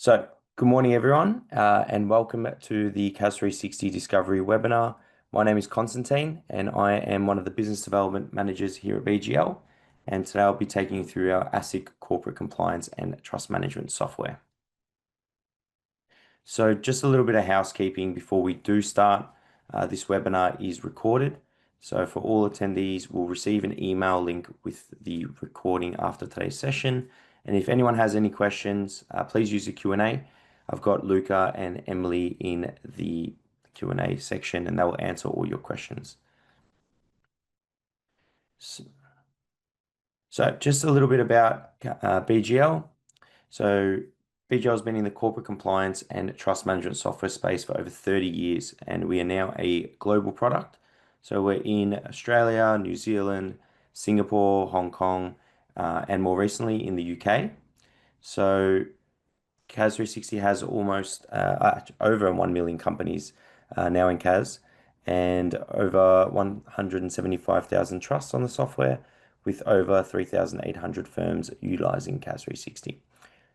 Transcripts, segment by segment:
Good morning, everyone, and welcome to the CAS 360 Discovery webinar. My name is Constantine, and I am one of the business development managers here at BGL. And today I'll be taking you through our ASIC corporate compliance and trust management software. So, just a little bit of housekeeping before we do start. This webinar is recorded. So, for all attendees, we'll receive an email link with the recording after today's session. And if anyone has any questions, please use the Q&A. I've got Luca and Emily in the Q&A section, and they will answer all your questions. So just a little bit about BGL. So BGL has been in the corporate compliance and trust management software space for over 30 years, and we are now a global product. So we're in Australia, New Zealand, Singapore, Hong Kong, and more recently in the UK. So CAS 360 has almost over 1 million companies now in CAS and over 175,000 trusts on the software with over 3,800 firms utilizing CAS 360.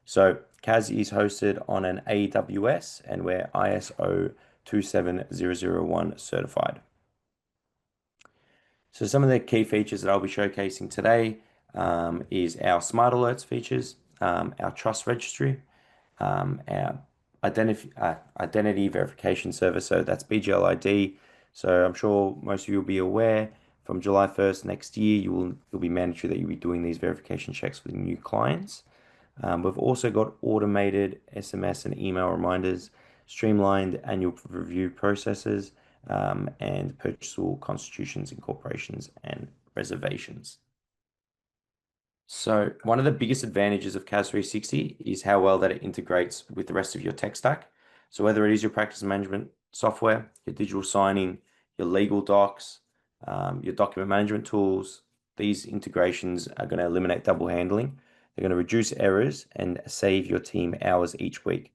So CAS is hosted on an AWS and we're ISO 27001 certified. So some of the key features that I'll be showcasing today is our smart alerts features, our trust registry, our identity verification service. So that's BGL ID. So I'm sure most of you will be aware from July 1st next year, you'll be mandatory that you'll be doing these verification checks with new clients. We've also got automated SMS and email reminders, streamlined annual review processes, and purchasable constitutions, incorporations, and reservations. So one of the biggest advantages of CAS 360 is how well that it integrates with the rest of your tech stack. So whether it is your practice management software, your digital signing, your legal docs, your document management tools, these integrations are going to eliminate double handling. They're going to reduce errors and save your team hours each week.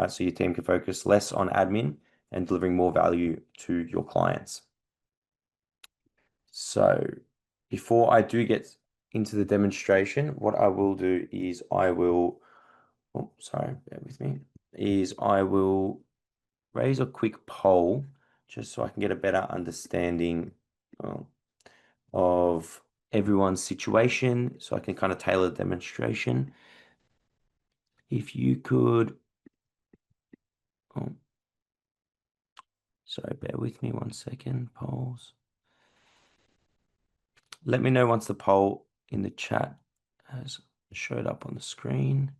So your team can focus less on admin and delivering more value to your clients. So before I do get into the demonstration, what I will do is I will raise a quick poll just so I can get a better understanding of everyone's situation, so I can kind of tailor the demonstration. If you could, sorry, bear with me 1 second, polls. Let me know once the poll in the chat has showed up on the screen.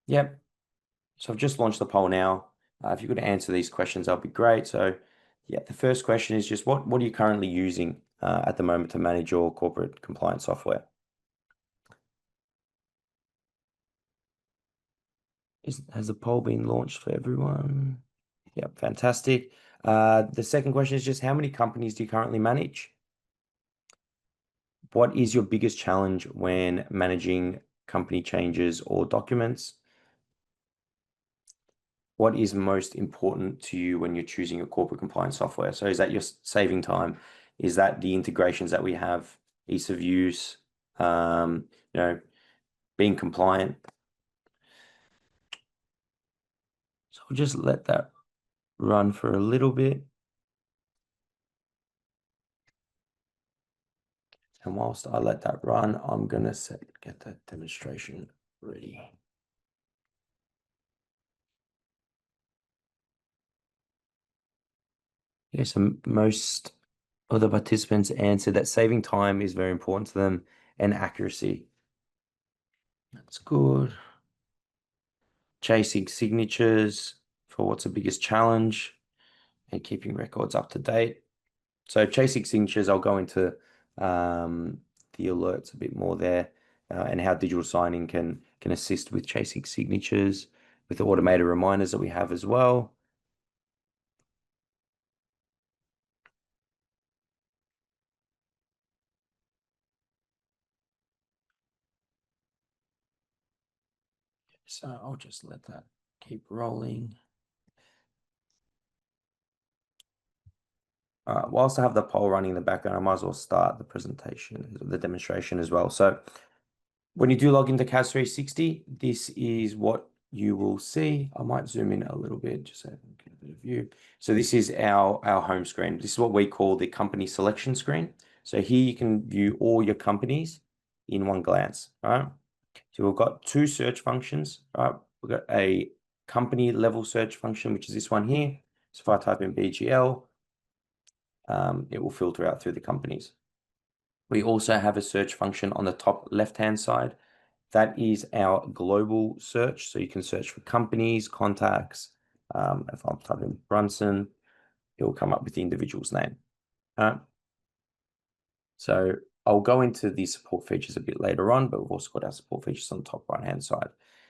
Yep. So I've just launched the poll now. If you could answer these questions, that'd be great. So yeah, the first question is just what are you currently using at the moment to manage your corporate compliance software? Has the poll been launched for everyone? Yep, fantastic. The second question is just how many companies do you currently manage? What is your biggest challenge when managing company changes or documents? What is most important to you when you're choosing your corporate compliance software? So is that you're saving time? Is that the integrations that we have, ease of use, being compliant? So I'll just let that run for a little bit. And whilst I let that run, I'm going to get that demonstration ready. Okay, so most of the participants answered that saving time is very important to them and accuracy. That's good. Chasing signatures for what's the biggest challenge and keeping records up to date. So chasing signatures, I'll go into the alerts a bit more there and how digital signing can assist with chasing signatures with the automated reminders that we have as well. So I'll just let that keep rolling. Whilst I have the poll running in the background, I might as well start the presentation, the demonstration as well. So when you do log into CAS 360, this is what you will see. I might zoom in a little bit just so I can get a bit of view. So this is our home screen. This is what we call the company selection screen. So here you can view all your companies in one glance, right? So we've got two search functions, right? We've got a company level search function, which is this one here. So if I type in BGL, it will filter out through the companies. We also have a search function on the top left-hand side. That is our global search. So you can search for companies, contacts. If I'm typing Brunson, it will come up with the individual's name. So I'll go into the support features a bit later on, but we've also got our support features on the top right-hand side.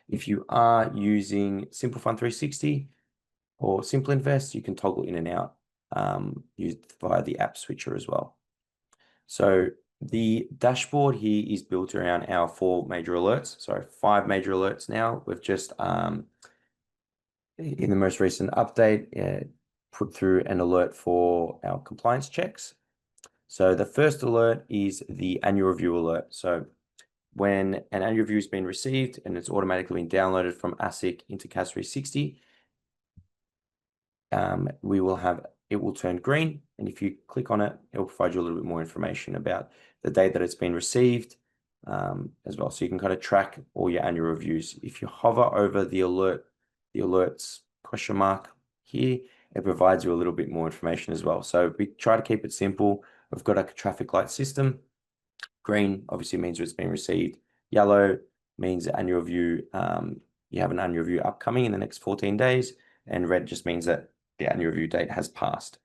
If you are using Simple Fund 360 or Simple Invest, you can toggle in and out used via the app switcher as well. So the dashboard here is built around our 4 major alerts. Sorry, 5 major alerts now. We've just, in the most recent update, put through an alert for our compliance checks. So the first alert is the annual review alert. So when an annual review has been received and it's automatically been downloaded from ASIC into CAS 360, it will turn green. And if you click on it, it will provide you a little bit more information about the date that it's been received as well. So you can kind of track all your annual reviews. If you hover over the alerts question mark here, it provides you a little bit more information as well. So we try to keep it simple. We've got a traffic light system. Green obviously means it's been received. Yellow means the annual review, you have an annual review upcoming in the next 14 days. And red just means that the annual review date has passed.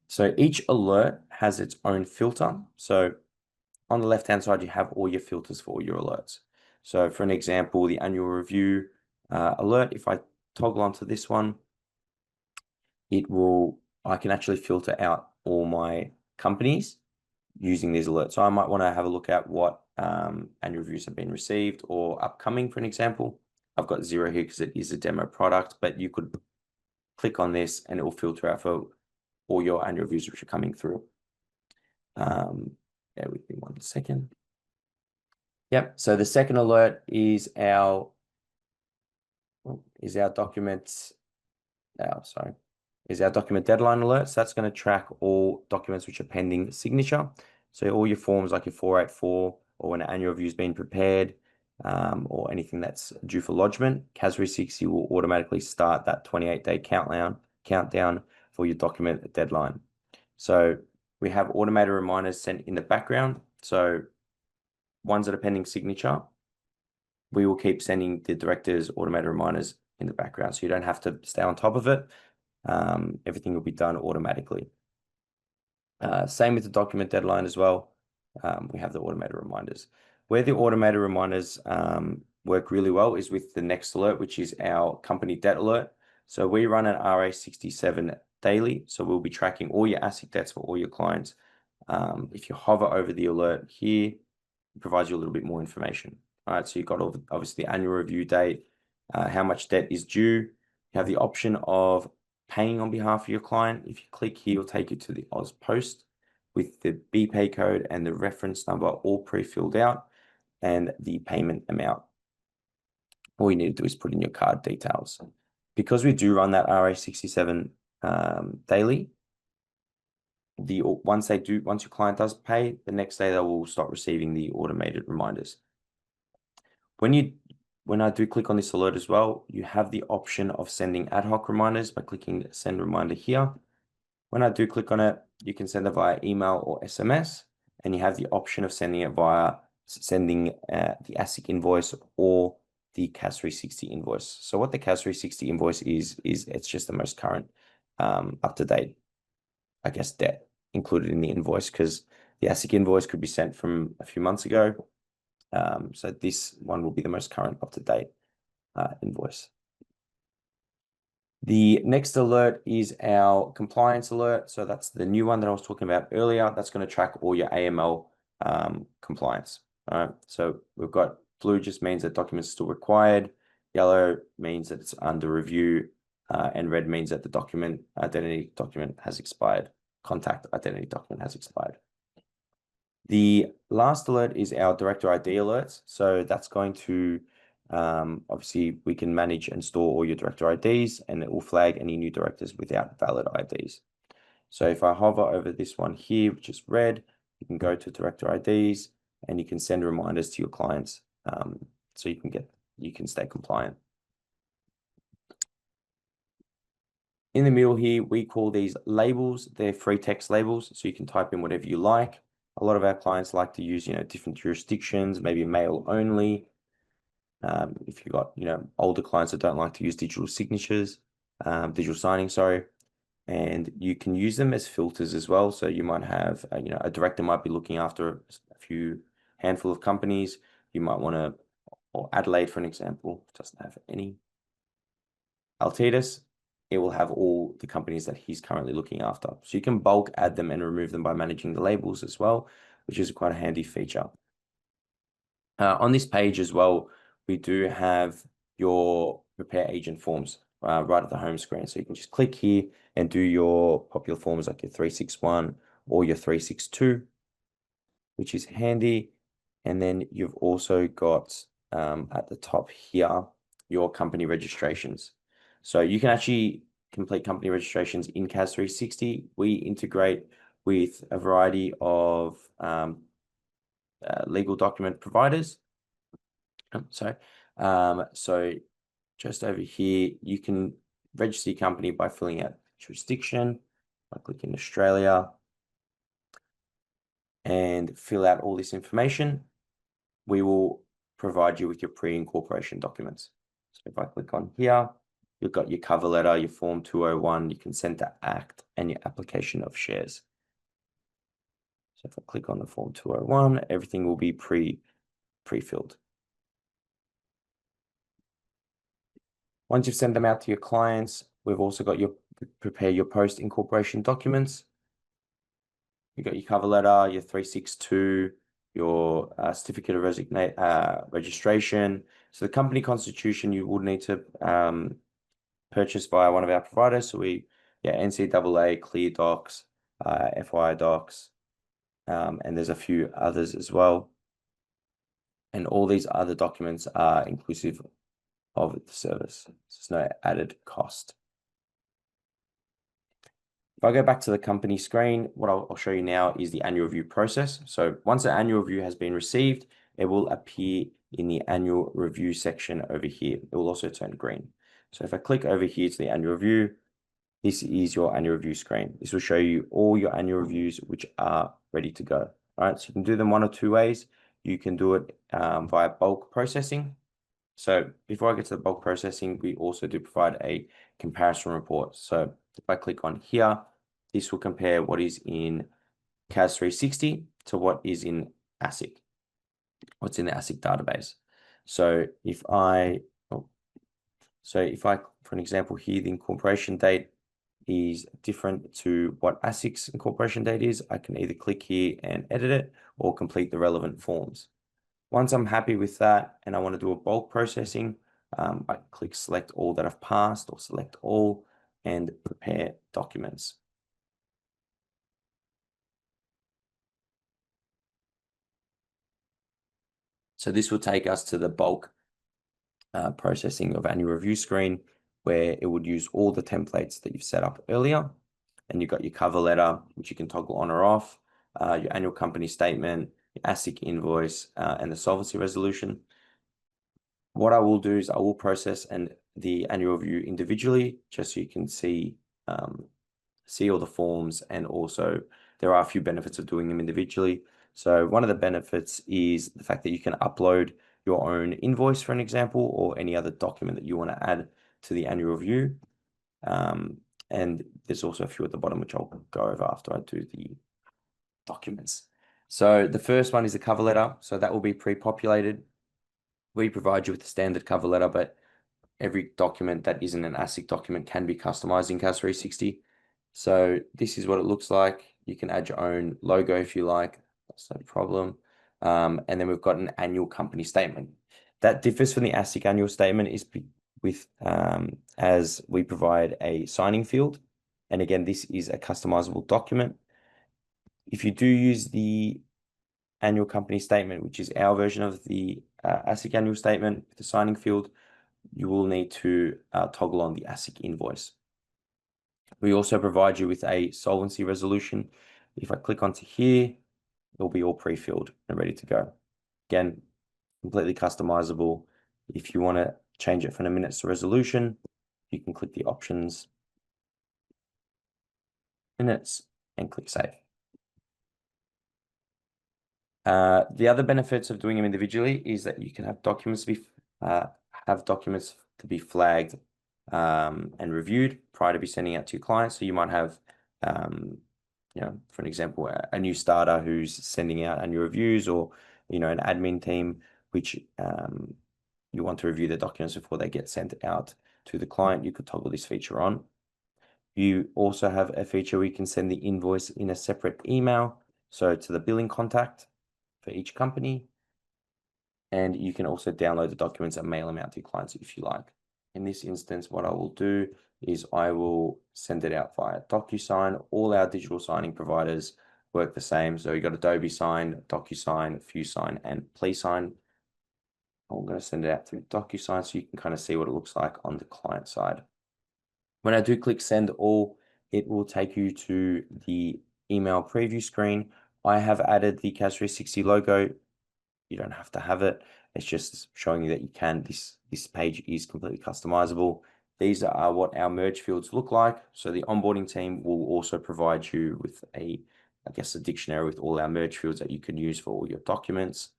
So each alert has its own filter. So on the left-hand side, you have all your filters for all your alerts. So for an example, the annual review alert, if I toggle onto this one, I can actually filter out all my companies using these alerts. So I might want to have a look at what annual reviews have been received or upcoming, for an example. I've got 0 here because it is a demo product, but you could click on this and it will filter out for all your annual reviews which are coming through. Bear with me 1 second. Yep. So the second alert is our document. Is our document deadline alert. So that's going to track all documents which are pending signature. So all your forms like your 484 or when an annual review has been prepared or anything that's due for lodgement, CAS 360 will automatically start that 28-day countdown for your document deadline. So we have automated reminders sent in the background. So ones that are pending signature, we will keep sending the directors automated reminders in the background. So you don't have to stay on top of it. Everything will be done automatically. Same with the document deadline as well. We have the automated reminders. Where the automated reminders work really well is with the next alert, which is our company debt alert. So we run an RA67 daily. So we'll be tracking all your ASIC debts for all your clients. If you hover over the alert here, it provides you a little bit more information. All right, so you've got obviously the annual review date, how much debt is due. You have the option of paying on behalf of your client. If you click here, it'll take you to the Oz Post with the BPay code and the reference number all pre-filled out and the payment amount. All you need to do is put in your card details. Because we do run that RA67 daily, once your client does pay, the next day they will start receiving the automated reminders. When I do click on this alert as well, you have the option of sending ad hoc reminders by clicking send reminder here. When I do click on it, you can send it via email or SMS, and you have the option of sending it via the ASIC invoice or the CAS 360 invoice. So what the CAS 360 invoice is it's just the most current, up-to-date, I guess, debt included in the invoice, because the ASIC invoice could be sent from a few months ago. So this one will be the most current up-to-date invoice. The next alert is our compliance alert. So that's the new one that I was talking about earlier. That's going to track all your AML compliance. All right. So we've got blue just means that documents are still required. Yellow means that it's under review. and red means that the document, identity document has expired. Contact identity document has expired. The last alert is our director ID alerts. So that's going to, obviously we can manage and store all your director IDs, and it will flag any new directors without valid IDs. So if I hover over this one here, which is red, you can go to director IDs and you can send reminders to your clients. So you can stay compliant. In the middle here, we call these labels. They're free text labels, so you can type in whatever you like. A lot of our clients like to use, different jurisdictions, maybe mail only. If you've got, older clients that don't like to use digital signatures, digital signing, sorry. And you can use them as filters as well. So you might have, a director might be looking after a few handful of companies. You might want to, or Adelaide, for an example, doesn't have any. Altitas, it will have all the companies that he's currently looking after. So you can bulk add them and remove them by managing the labels as well, which is quite a handy feature. On this page as well, we do have your prepare agent forms right at the home screen. So you can just click here and do your popular forms like your 361 or your 362, which is handy. And then you've also got at the top here, your company registrations. So you can actually complete company registrations in CAS 360. We integrate with a variety of legal document providers. So just over here, you can register your company by filling out jurisdiction, by clicking Australia, and fill out all this information. We will provide you with your pre-incorporation documents. So if I click on here, you've got your cover letter, your Form 201, your consent to act, and your application of shares. So if I click on the Form 201, everything will be pre-filled. Once you've sent them out to your clients, we've also got your prepare your post-incorporation documents. You've got your cover letter, your 362, your certificate of registration. So the company constitution you would need to purchase via one of our providers. So NCAA, Clear Docs, FY Docs, and there's a few others as well. And all these other documents are inclusive of the service. So there's no added cost. If I go back to the company screen, what I'll show you now is the annual review process. So once the annual review has been received, it will appear in the annual review section over here. It will also turn green. So if I click over here to the annual review, this is your annual review screen. This will show you all your annual reviews which are ready to go. All right, so you can do them one or two ways. You can do it via bulk processing. So before I get to the bulk processing, we also do provide a comparison report. So if I click on here, this will compare what is in CAS 360 to what is in ASIC, what's in the ASIC database. So if I, for an example here, the incorporation date is different to what ASIC's incorporation date is, I can either click here and edit it or complete the relevant forms. Once I'm happy with that and I want to do a bulk processing, I click select all that I've passed or select all and prepare documents. So this will take us to the bulk processing of annual review screen, where it would use all the templates that you've set up earlier. And you've got your cover letter, which you can toggle on or off, your annual company statement, your ASIC invoice, and the solvency resolution. What I will do is I will process the annual review individually, just so you can see all the forms, and also there are a few benefits of doing them individually. So one of the benefits is the fact that you can upload your own invoice, for an example, or any other document that you want to add to the annual review. And there's also a few at the bottom, which I'll go over after I do the documents. So the first one is the cover letter. So that will be pre-populated. We provide you with the standard cover letter, but every document that isn't an ASIC document can be customized in CAS 360. So this is what it looks like. You can add your own logo if you like. That's no problem. And then we've got an annual company statement. That differs from the ASIC annual statement is with as we provide a signing field. And again, this is a customizable document. If you do use the annual company statement, which is our version of the ASIC annual statement with the signing field, you will need to toggle on the ASIC invoice. We also provide you with a solvency resolution. If I click onto here, it'll be all pre-filled and ready to go. Again, completely customizable. If you want to change it from a minutes to resolution, you can click the options, minutes, and click save. The other benefits of doing them individually is that you can have documents to be flagged and reviewed prior to be sending out to your clients. So you might have, for an example, a new starter who's sending out annual reviews, or an admin team which you want to review the documents before they get sent out to the client. You could toggle this feature on. You also have a feature where you can send the invoice in a separate email, so to the billing contact for each company. And you can also download the documents and mail them out to your clients if you like. In this instance, what I will do is I will send it out via DocuSign. All our digital signing providers work the same. So you got Adobe Sign, DocuSign, FuseSign, and PleaSign. I'm going to send it out through DocuSign so you can kind of see what it looks like on the client side. When I do click send all, it will take you to the email preview screen. I have added the CAS 360 logo. You don't have to have it. It's just showing you that you can. This page is completely customizable. These are what our merge fields look like. So the onboarding team will also provide you with a dictionary with all our merge fields that you can use for all your documents.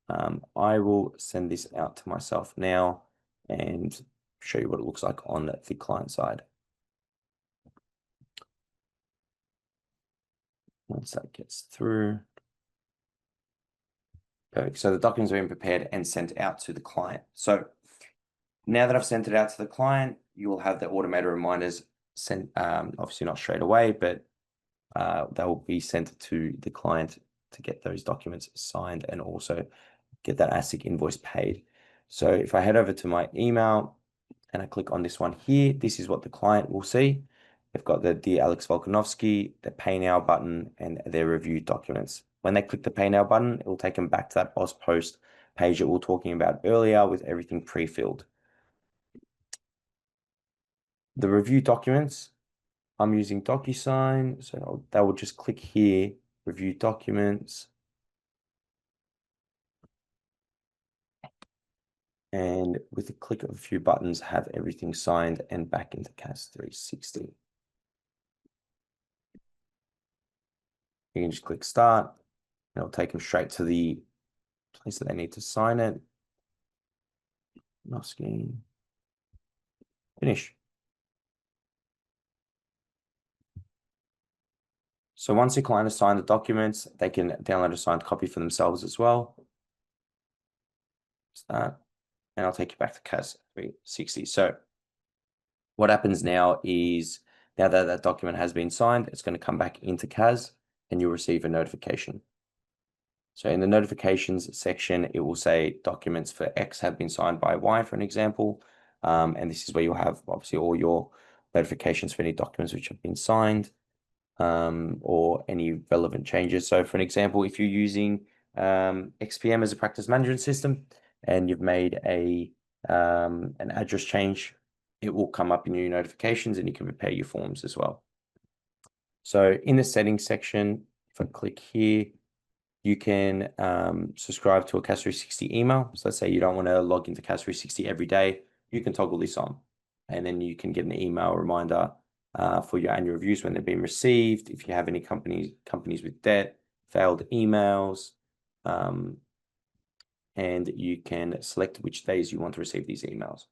I will send this out to myself now and show you what it looks like on the client side. Once that gets through. Perfect. So the documents are being prepared and sent out to the client. So now that I've sent it out to the client, you will have the automated reminders sent, obviously not straight away, but they will be sent to the client to get those documents signed and also get that ASIC invoice paid. So if I head over to my email and I click on this one here, this is what the client will see. They've got the Dear Alex Volkanovski, the Pay Now button, and their review documents. When they click the Pay Now button, it will take them back to that Boss Post page that we were talking about earlier with everything pre-filled. The review documents, I'm using DocuSign, so they will just click here, review documents. And with a click of a few buttons, have everything signed and back into CAS 360. You can just click start. It'll take them straight to the place that they need to sign it. Novsky. Finish. So once the client has signed the documents, they can download a signed copy for themselves as well. Start. And I'll take you back to CAS 360. So what happens now is, now that that document has been signed, it's going to come back into CAS and you'll receive a notification. So in the notifications section, it will say documents for X have been signed by Y, for an example. And this is where you'll have obviously all your notifications for any documents which have been signed, or any relevant changes. So for an example, if you're using XPM as a practice management system and you've made an address change, it will come up in your notifications and you can prepare your forms as well. So in the settings section, if I click here, you can subscribe to a CAS 360 email. So let's say you don't want to log into CAS 360 every day, you can toggle this on, and then you can get an email reminder for your annual reviews when they've been received. If you have any companies with debt, failed emails, and you can select which days you want to receive these emails.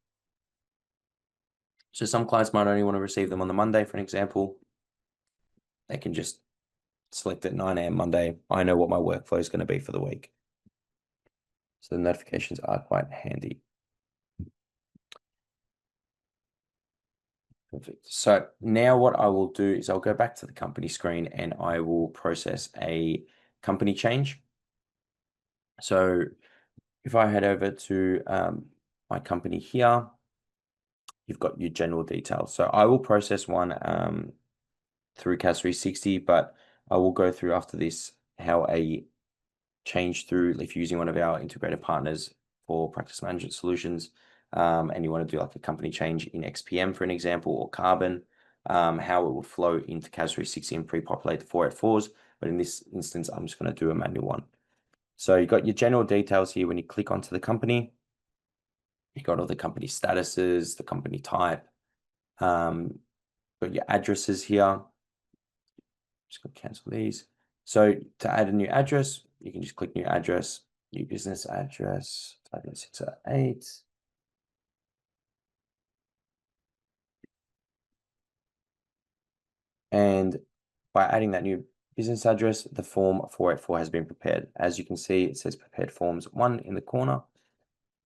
So some clients might only want to receive them on the Monday, for an example. They can just select at 9 a.m. Monday. I know what my workflow is going to be for the week. So the notifications are quite handy. Perfect. So now what I will do is I'll go back to the company screen and I will process a company change. So if I head over to my company here, you've got your general details. So I will process one through CAS 360, but I will go through after this how a change through if you're using one of our integrated partners for practice management solutions, and you want to do like a company change in XPM, for an example, or Carbon, how it will flow into CAS 360 and pre-populate the 484s. But in this instance, I'm just going to do a manual one. So you got your general details here when you click onto the company. You got all the company statuses, the company type, got your addresses here. Just going to cancel these. So to add a new address, you can just click new address, new business address, 59608. And by adding that new business address, the form 484 has been prepared. As you can see, it says prepared forms 1 in the corner.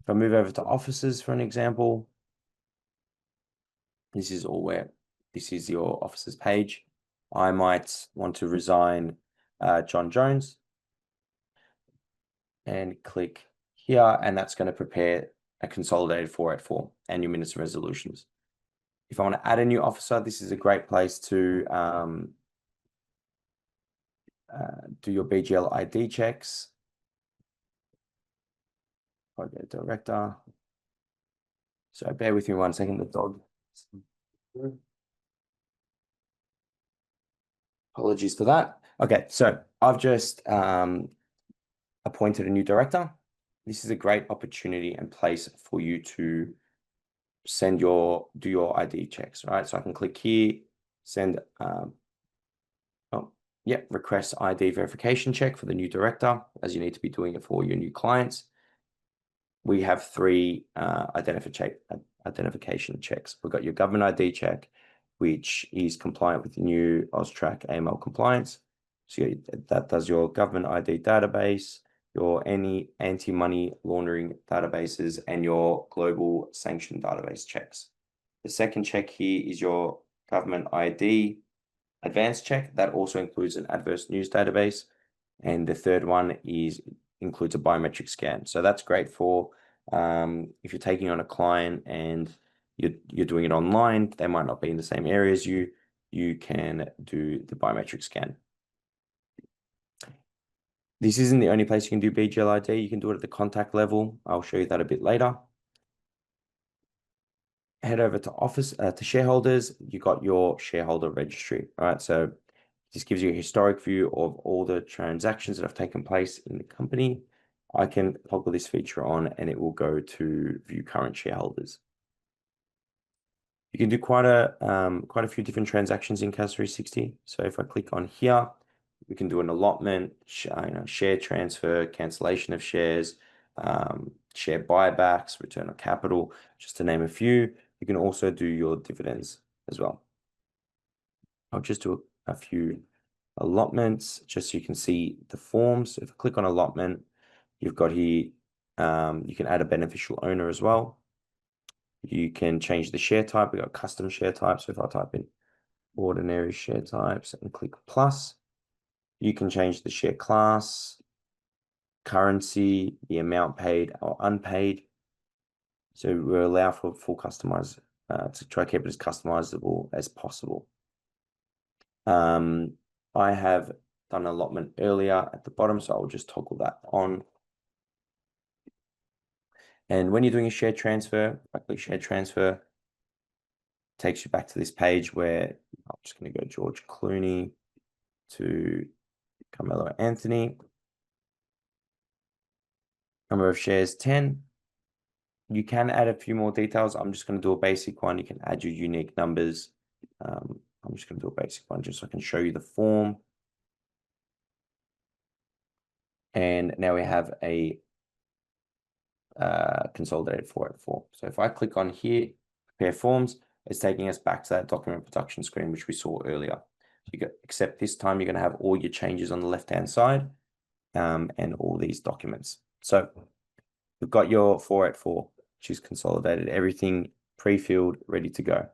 If I move over to offices for an example, this is your offices page. I might want to resign John Jones and click here, and that's going to prepare a consolidated 484 annual minutes and resolutions. If I want to add a new officer, this is a great place to do your BGL ID checks. I'll go director. So bear with me 1 second, the dog. Apologies for that. Okay, so I've just appointed a new director. This is a great opportunity and place for you to do your ID checks, right? So I can click here, send, request ID verification check for the new director, as you need to be doing it for your new clients. We have 3 identification checks. We've got your government ID check, which is compliant with the new AUSTRAC AML compliance. So that does your government ID database, your any anti-money laundering databases, and your global sanction database checks. The second check here is your government ID advanced check. That also includes an adverse news database. And the third one includes a biometric scan. So that's great for if you're taking on a client and you're doing it online, they might not be in the same area as you. You can do the biometric scan. This isn't the only place you can do BGL ID. You can do it at the contact level. I'll show you that a bit later. Head over to shareholders. You got your shareholder registry, right? So this gives you a historic view of all the transactions that have taken place in the company. I can toggle this feature on and it will go to view current shareholders. You can do quite a few different transactions in CAS 360. So if I click on here, we can do an allotment, share transfer, cancellation of shares, share buybacks, return on capital, just to name a few. You can also do your dividends as well. I'll just do a few allotments just so you can see the forms. So if I click on allotment, you've got here, you can add a beneficial owner as well. You can change the share type. We've got custom share types. So if I type in ordinary share types and click plus, you can change the share class, currency, the amount paid or unpaid. So we allow for full customize to try to keep it as customizable as possible. I have done allotment earlier at the bottom, so I'll just toggle that on. And when you're doing a share transfer, I click share transfer, takes you back to this page where I'm just going to go George Clooney to Carmelo Anthony. Number of shares 10. You can add a few more details. I'm just going to do a basic one. You can add your unique numbers. I'm just going to do a basic one just so I can show you the form. And now we have a consolidated 484. So if I click on here, prepare forms, it's taking us back to that document production screen, which we saw earlier. Except this time you're going to have all your changes on the left-hand side and all these documents. So we've got your 484, which is consolidated, everything pre-filled, ready to go.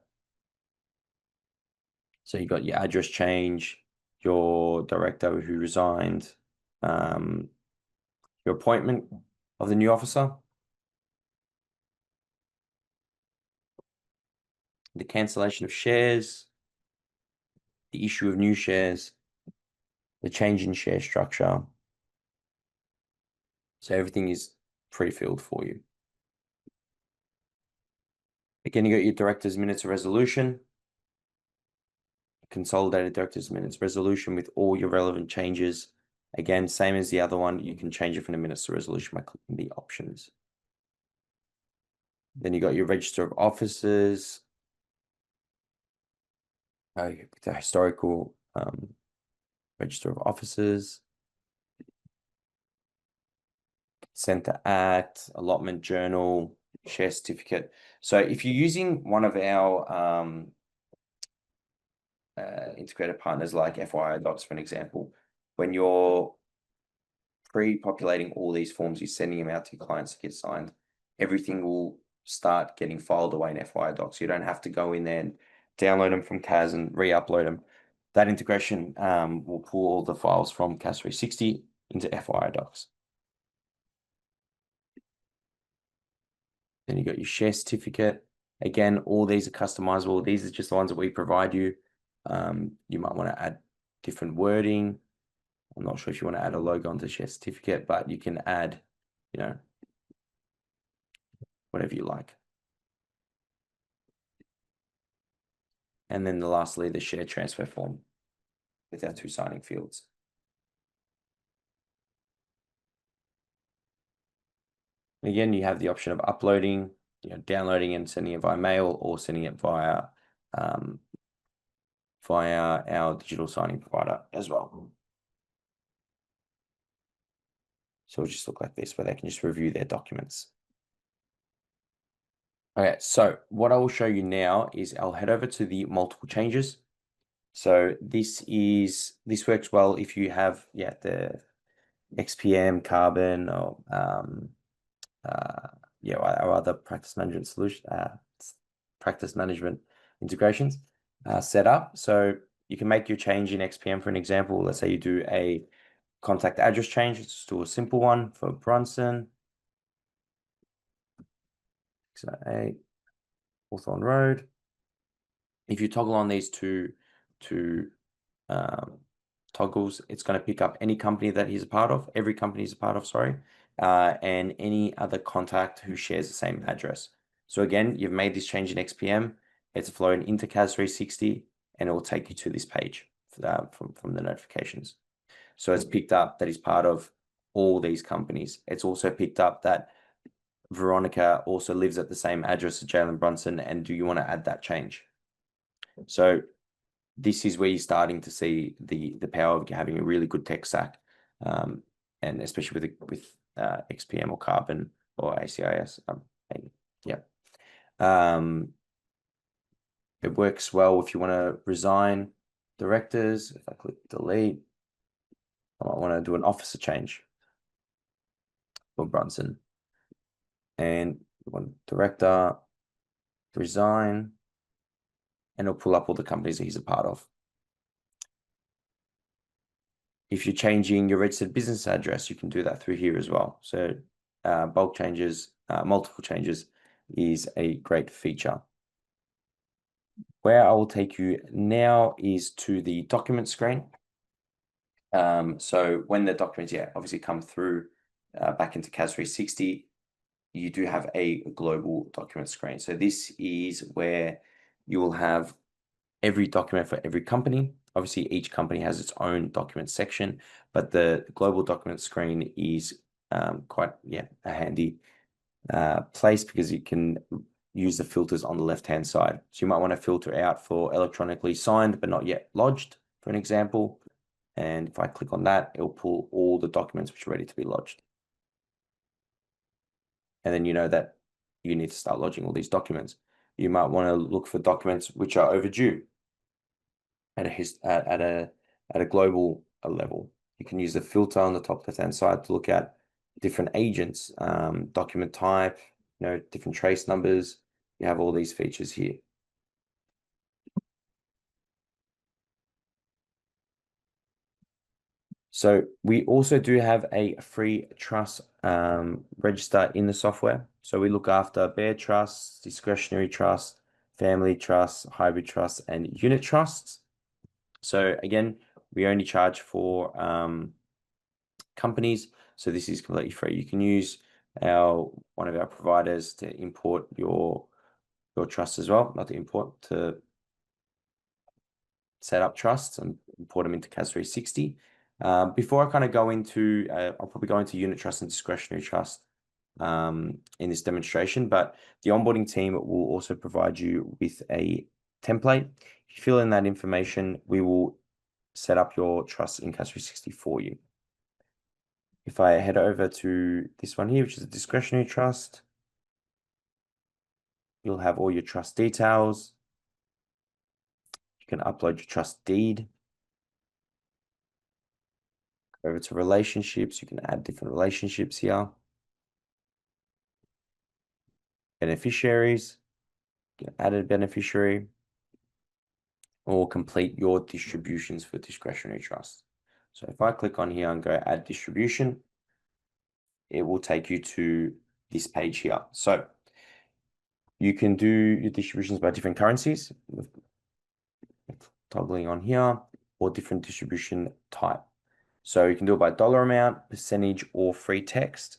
So you got your address change, your director who resigned, your appointment of the new officer, the cancellation of shares, the issue of new shares, the change in share structure. So everything is pre-filled for you. Again, you got your director's minutes of resolution, consolidated director's minutes resolution with all your relevant changes. Again, same as the other one, you can change it from the minutes to resolution by clicking the options. Then you got your register of officers, the historical register of officers, consent to act, allotment journal, share certificate. So if you're using one of our integrated partners like FYI Docs, for an example, when you're pre-populating all these forms, you're sending them out to your clients to get signed, everything will start getting filed away in FYI Docs. You don't have to go in there and download them from CAS and re-upload them. That integration will pull all the files from CAS 360 into FYI Docs. Then you got your share certificate. Again, all these are customizable. These are just the ones that we provide you. You might want to add different wording. I'm not sure if you want to add a logo onto the share certificate, but you can add, whatever you like. And then lastly, the share transfer form with our 2 signing fields. Again, you have the option of uploading, downloading and sending it via mail or sending it via our digital signing provider as well. So it'll just look like this, where they can just review their documents. Okay, so what I will show you now is I'll head over to the multiple changes. So this works well if you have the XPM, Carbon, or our other practice management solution, practice management integrations set up. So you can make your change in XPM, for an example. Let's say you do a contact address change. Let's just do a simple one for Brunson. 608 Hawthorne Road. If you toggle on these two toggles, it's going to pick up any company that he's a part of, every company he's a part of, sorry, and any other contact who shares the same address. So again, you've made this change in XPM. It's flowing into CAS 360, and it will take you to this page from the notifications. So it's picked up that he's part of all these companies. It's also picked up that Veronica also lives at the same address as Jalen Brunson, and do you want to add that change? So this is where you're starting to see the power of having a really good tech stack, and especially with XPM or Carbon or ACIS. It works well if you want to resign directors. If I click delete, I might want to do an officer change for Brunson, and you want director resign, and it'll pull up all the companies that he's a part of. If you're changing your registered business address, you can do that through here as well. So bulk changes, multiple changes is a great feature. Where I will take you now is to the document screen. So when the documents, obviously come through back into CAS 360, you do have a global document screen. So this is where you will have every document for every company. Obviously, each company has its own document section, but the global document screen is quite a handy place because you can use the filters on the left-hand side. So you might want to filter out for electronically signed but not yet lodged, for an example. And if I click on that, it'll pull all the documents which are ready to be lodged. And then you know that you need to start lodging all these documents. You might want to look for documents which are overdue at a global level. You can use the filter on the top left-hand side to look at different agents, document type, different trace numbers. You have all these features here. So we also do have a free trust register in the software. So we look after bare trusts, discretionary trust, family trusts, hybrid trusts, and unit trusts. So again, we only charge for companies. So this is completely free. You can use one of our providers to import your trust as well, not to import, to set up trusts and import them into CAS 360. Before I kind of go into, I'll probably go into unit trust and discretionary trust in this demonstration, but the onboarding team will also provide you with a template. If you fill in that information, we will set up your trust in CAS 360 for you. If I head over to this one here, which is a discretionary trust, you'll have all your trust details. You can upload your trust deed. Over to relationships, you can add different relationships here. Beneficiaries, you can add a beneficiary, or complete your distributions for discretionary trust. So if I click on here and go add distribution, it will take you to this page here. So you can do your distributions by different currencies, toggling on here, or different distribution type. So you can do it by dollar amount, percentage, or free text.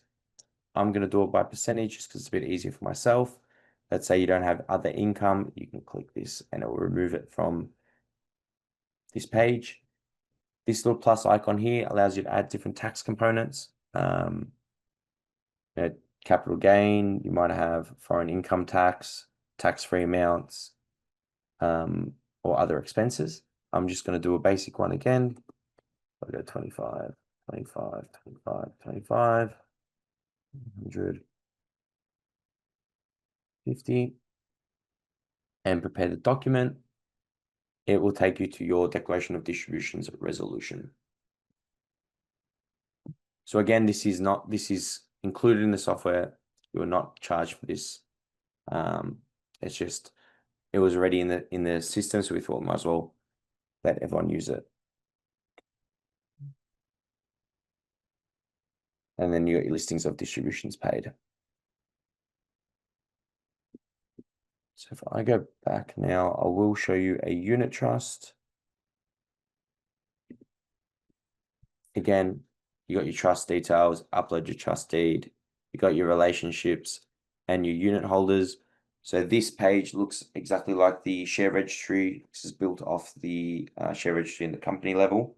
I'm going to do it by percentage just because it's a bit easier for myself. Let's say you don't have other income, you can click this and it will remove it from this page. This little plus icon here allows you to add different tax components. Capital gain, you might have foreign income tax, tax-free amounts, or other expenses. I'm just going to do a basic one again. I'll go 25, 25, 25, 25, 100, 50, and prepare the document. It will take you to your declaration of distributions resolution. So again, this is included in the software. You are not charged for this. It's just, it was already in the system, so we thought we might as well let everyone use it. And then you got your listings of distributions paid. So if I go back now, I will show you a unit trust. Again, you got your trust details, upload your trust deed, you got your relationships and your unit holders. So this page looks exactly like the share registry. This is built off the share registry in the company level.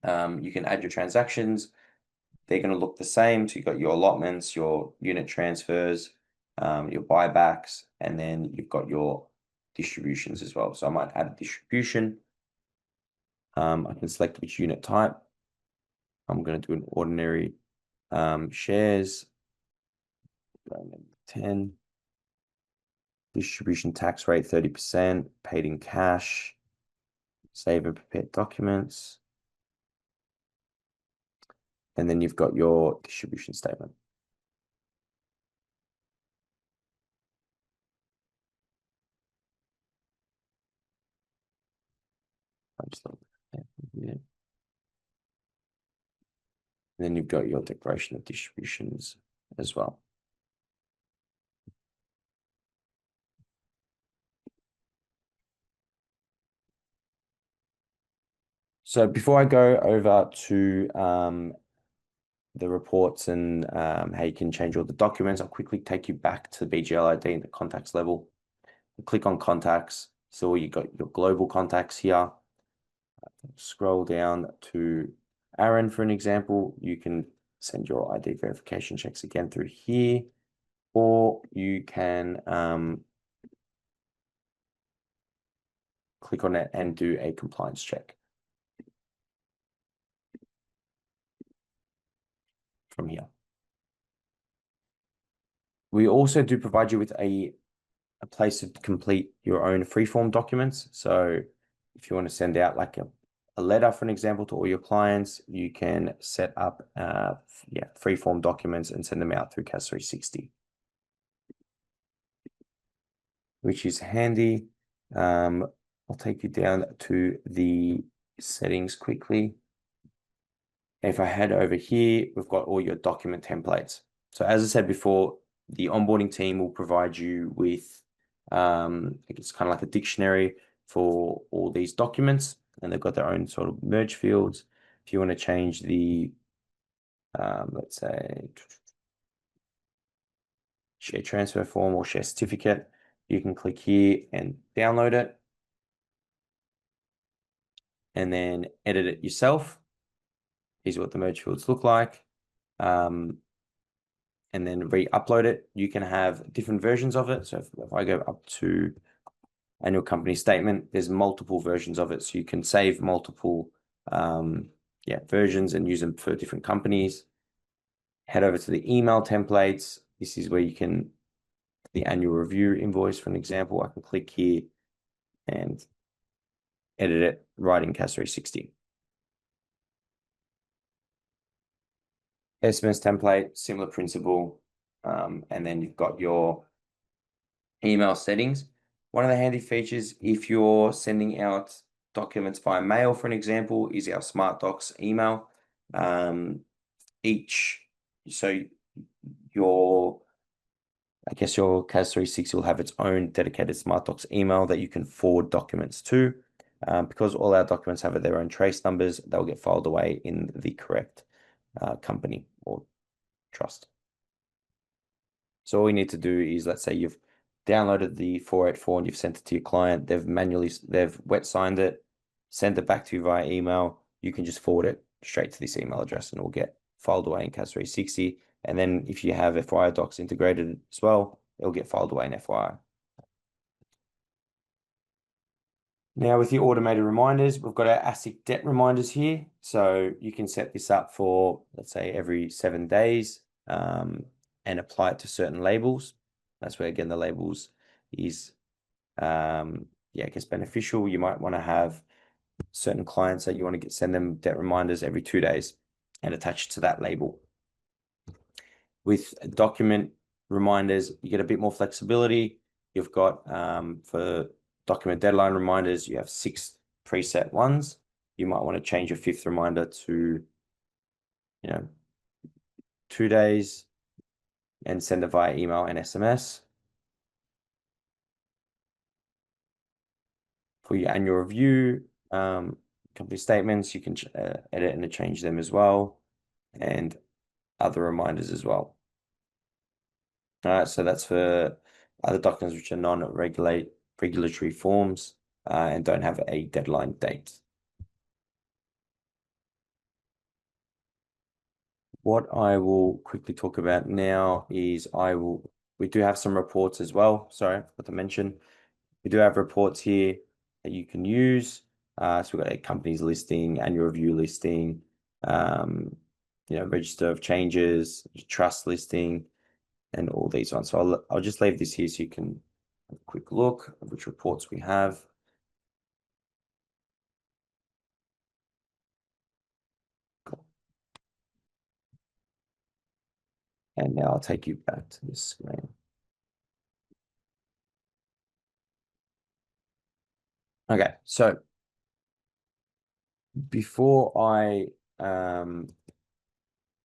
You can add your transactions. They're going to look the same. So you've got your allotments, your unit transfers, your buybacks, and then you've got your distributions as well. So I might add a distribution. I can select which unit type. I'm going to do an ordinary shares. 10. Distribution tax rate 30%, paid in cash. Save and prepare documents. And then you've got your distribution statement. And then you've got your declaration of distributions as well. So before I go over to the reports and how you can change all the documents, I'll quickly take you back to BGL ID in the contacts level. Click on contacts. So you got your global contacts here. Scroll down to Aaron, for an example. You can send your ID verification checks again through here, or you can click on it and do a compliance check from here. We also do provide you with a place to complete your own freeform documents. So if you want to send out like a letter, for an example, to all your clients, you can set up freeform documents and send them out through CAS 360, which is handy. I'll take you down to the settings quickly. If I head over here, we've got all your document templates. So as I said before, the onboarding team will provide you with It's kind of like a dictionary for all these documents, and they've got their own sort of merge fields. If you want to change the, let's say, share transfer form or share certificate, you can click here and download it and then edit it yourself. Here's what the merge fields look like. And then re-upload it. You can have different versions of it. So if I go up to annual company statement, there's multiple versions of it. So you can save multiple versions and use them for different companies. Head over to the email templates. This is where you can, the annual review invoice, for an example, I can click here and edit it right in CAS 360. SMS template, similar principle. And then you've got your email settings. One of the handy features, if you're sending out documents via mail, for an example, is our Smart Docs email. So I guess your CAS 360 will have its own dedicated Smart Docs email that you can forward documents to. Because all our documents have their own trace numbers, they'll get filed away in the correct company or trust. So all you need to do is, let's say you've downloaded the 484 and you've sent it to your client, they've wet signed it, send it back to you via email. You can just forward it straight to this email address and it will get filed away in CAS 360. And then if you have FYI docs integrated as well, it'll get filed away in FYI. Now with the automated reminders, we've got our ASIC debt reminders here. So you can set this up for, let's say, every 7 days and apply it to certain labels. That's where, again, the labels is, I guess, beneficial. You might want to have certain clients that you want to send them debt reminders every 2 days and attach it to that label. With document reminders, you get a bit more flexibility. You've got, for document deadline reminders, you have 6 preset ones. You might want to change your 5th reminder to, 2 days and send it via email and SMS. For your annual review, company statements, you can edit and change them as well, and other reminders as well. All right, so that's for other documents which are non-regulatory forms and don't have a deadline date. What I will quickly talk about now is we do have some reports as well. Sorry, I forgot to mention. We do have reports here that you can use. So we've got a company's listing, annual review listing, register of changes, trust listing, and all these ones. So I'll just leave this here so you can have a quick look at which reports we have. Cool. And now I'll take you back to this screen. Okay, so before I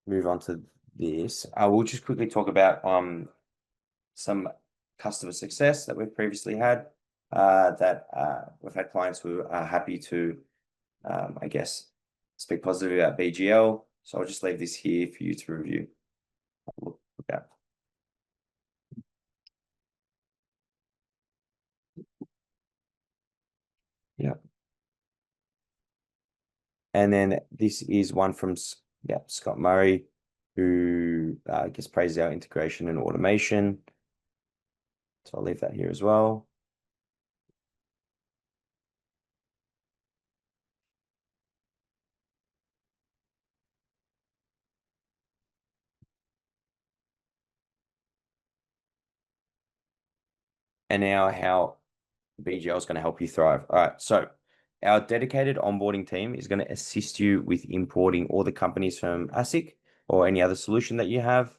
move on to this, I will just quickly talk about some customer success that we've previously had. We've had clients who are happy to, I guess, speak positively about BGL. So I'll just leave this here for you to review. Look at. Yeah. And then this is one from Scott Murray, who I guess praises our integration and automation. So I'll leave that here as well. And now how BGL is going to help you thrive. All right, so our dedicated onboarding team is going to assist you with importing all the companies from ASIC or any other solution that you have.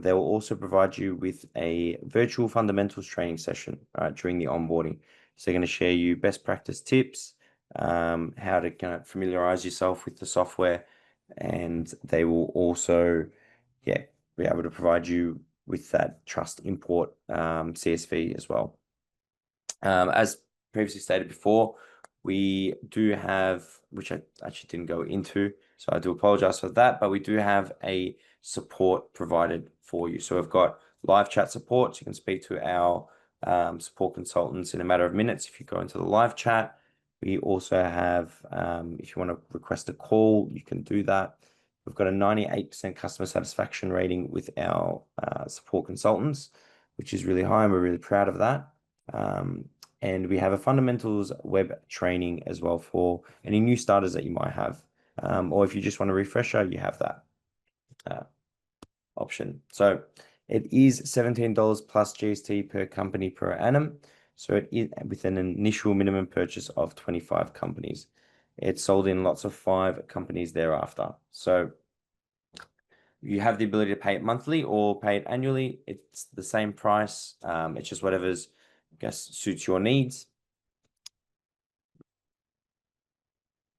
They will also provide you with a virtual fundamentals training session during the onboarding. So they're going to share you best practice tips, how to kind of familiarize yourself with the software, and they will also, be able to provide you with that trust import CSV as well. As previously stated before, we do have, which I actually didn't go into, so I do apologize for that, but we do have a support provided for you. So we've got live chat support, so you can speak to our support consultants in a matter of minutes if you go into the live chat. We also have, if you want to request a call, you can do that. We've got a 98% customer satisfaction rating with our support consultants, which is really high, and we're really proud of that. And we have a fundamentals web training as well for any new starters that you might have. Or if you just want a refresher, you have that option. So it is $17 plus GST per company per annum. So it is with an initial minimum purchase of 25 companies. It's sold in lots of 5 companies thereafter. So you have the ability to pay it monthly or pay it annually. It's the same price. It's just whatever's, I guess, suits your needs.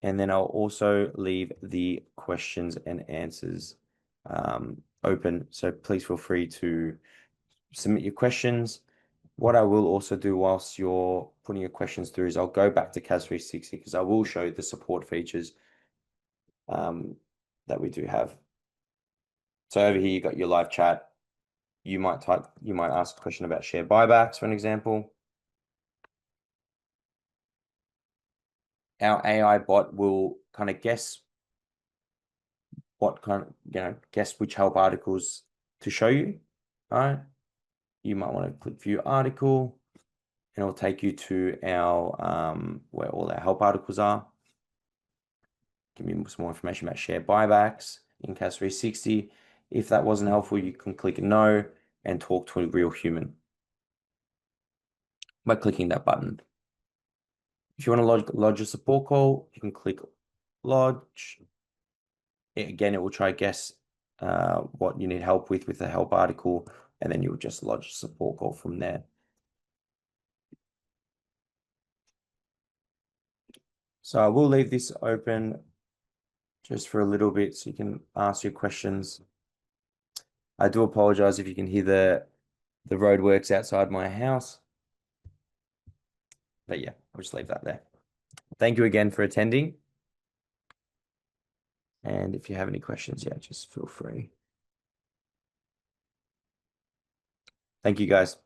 And then I'll also leave the questions and answers open. So please feel free to submit your questions. What I will also do whilst you're putting your questions through is I'll go back to CAS 360 because I will show you the support features that we do have. So over here, you got your live chat. You might ask a question about share buybacks, for an example. Our AI bot will kind of guess guess which help articles to show you. All right. You might want to click view article, and it'll take you to our where all our help articles are. Give me some more information about share buybacks in CAS 360. If that wasn't helpful, you can click no and talk to a real human by clicking that button. If you want to lodge a support call, you can click lodge. Again, it will try to guess what you need help with the help article, and then you'll just lodge a support call from there. So I will leave this open just for a little bit so you can ask your questions. I do apologize if you can hear the roadworks outside my house. But yeah, I'll just leave that there. Thank you again for attending. And if you have any questions, yeah, just feel free. Thank you, guys.